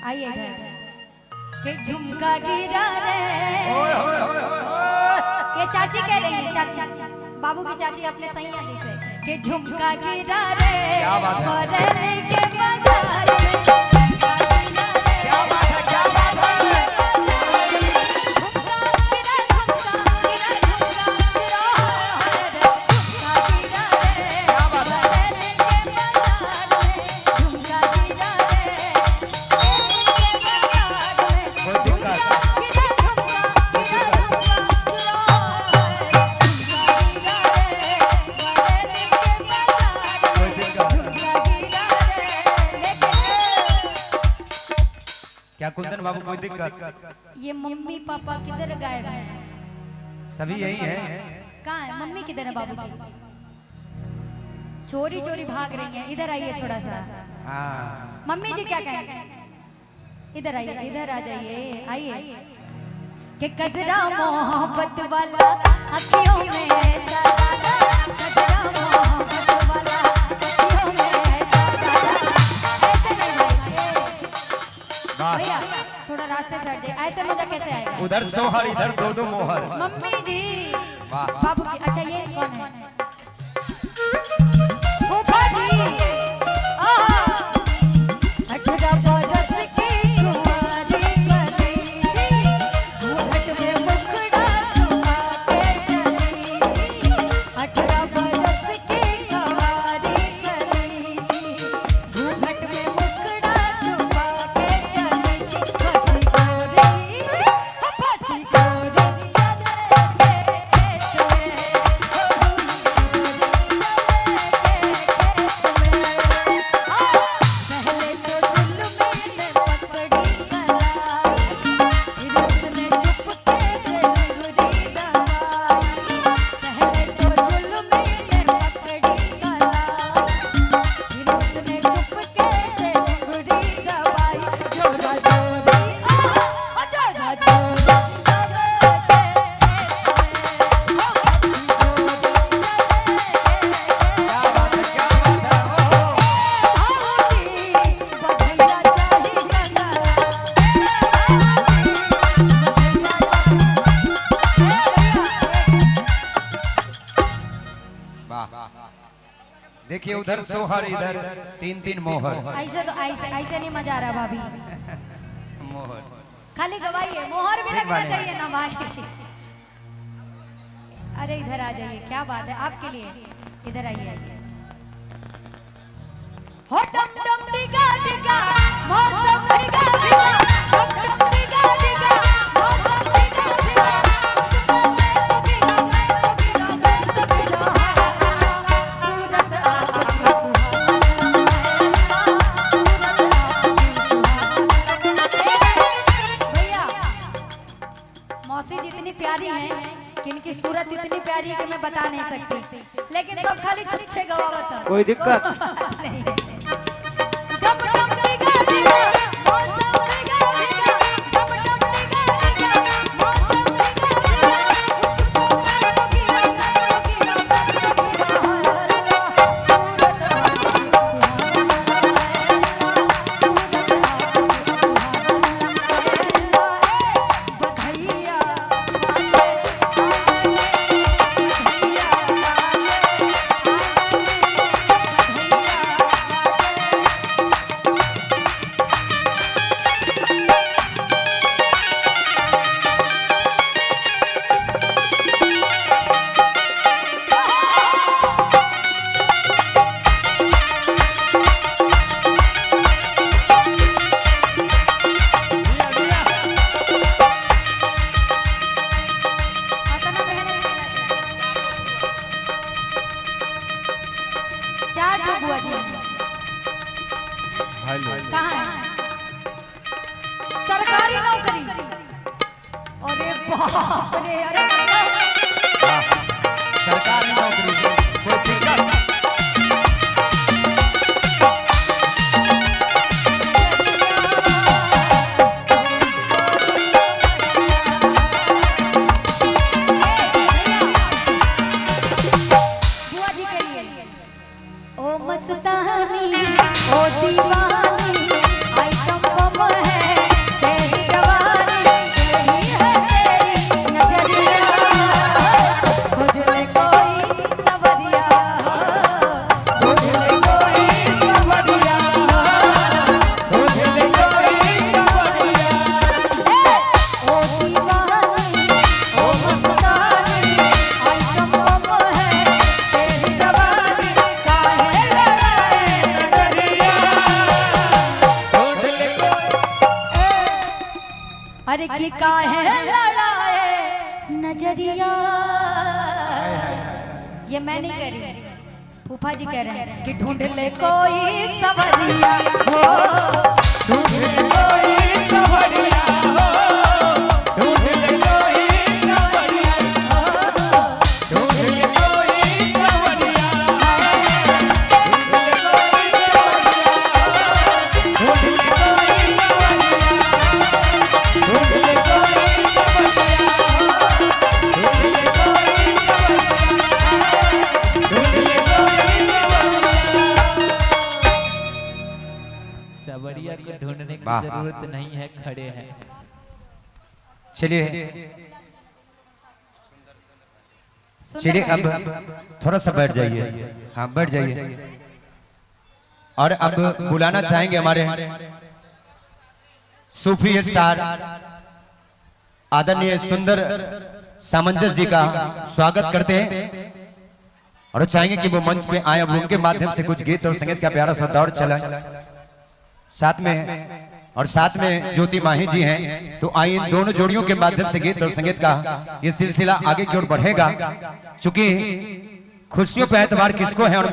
आइए इधर के झुमका गिरा रे। ये चाची कह रही है, चाची बाबू की चाची अपने सैया जी से के झुमका गिरा रे। क्या बात है? बरेली के बाजार में क्या बात है, क्या बात है? क्या कुंदन बाबू कोई दिक्कत? ये मम्मी पापा किधर गायब हैं? सभी यही हैं। कहाँ है मम्मी, किधर है बाबू जी? चोरी चोरी भाग रही हैं। इधर आइए थोड़ा सा। हाँ। मम्मी जी क्या कहें? इधर आइए, इधर आ जाइए, आइए। कि कजरा मोहब्बत वाला अखियों में जगाना, कजरा मोहब्बत वाला अखियों में जगाना। भैया थोड़ा रास्ते से हट जाइए, ऐसे मजा कैसे आएगा? उधर सोहर इधर दो दो मोहर। मम्मी जी वाह। बाबू की, अच्छा ये कौन है? फूफा जी। आहा 18 बरस की कुंवारी कली थी, घूंघट में मुखड़ा छुपा के चली थी। 18 बरस की कुंवारी कली थी, घूंघट में मुखड़ा छुपा के चली थी। फंसी गोरी, फंसी गोरी देखिए उधर सोहर इधर तीन तीन मोहर। ऐसे तो ऐसे नहीं मजा आ रहा भाभी। मोहर खाली गवाही है, मोहर भी ठीक लगना बात है। चाहिए ना भाई। अरे इधर आ जाइए, क्या बात है आपके लिए, इधर आइए। हो टम टम डिगा डिगा मौसम डिगा डिगा, टम टम डिगा डिगा मौसम डिगा डिगा। मौसी जितनी प्यारी हैं कि इनकी सूरत इतनी प्यारी है कि मैं बता नहीं सकती, लेकिन सब खाली छुच्छे गवावत है। कोई दिक्कत नहीं है। डम डम डिगा डिगा मौसम डिगा डिगा, डम डम डिगा डिगा मौसम डिगा चार तो बुआ जी कहाँ है? सरकारी नौकरी। अरे बाप रे, अरे सरकारी नौकरी कोई दिक्कत? बुआ जी के लिए ओ मस्तानी ओ दीवानी आइटम बम है अरे की काहे लड़ाए नजरिया। ये मैं नहीं कह रही, फूफा जी कह रहे हैं कि ढूंढ ले कोई सवरिया हो, ढूंढ ले कोई सवरिया हो, ढूंढ ले कोई सवरिया हो, ढूंढ ले कोई सवरिया हो, ढूंढ ले कोई सवरिया, ढूंढ ले कोई सवरिया, ढूंढ ले कोई सवरिया को ढूंढने की वाह। जरूरत नहीं है, खड़े हैं। चलिए चलिए अब थोड़ा सा बैठ जाइए, हाँ बैठ जाइए। और अब बुलाना चाहेंगे हमारे सूफी स्टार आदरणीय सुंदर सामंजस्य जी का स्वागत करते हैं और चाहेंगे कि वो मंच पे आए। अब उनके माध्यम से कुछ गीत और संगीत का प्यारा सा दौर चला साथ में, और साथ में ज्योति माही जी हैं। तो आइए इन दोनों जोड़ियों के माध्यम से गीत और संगीत का ये सिलसिला आगे की ओर बढ़ेगा। चूंकि खुशियों पे एतबार किसको है और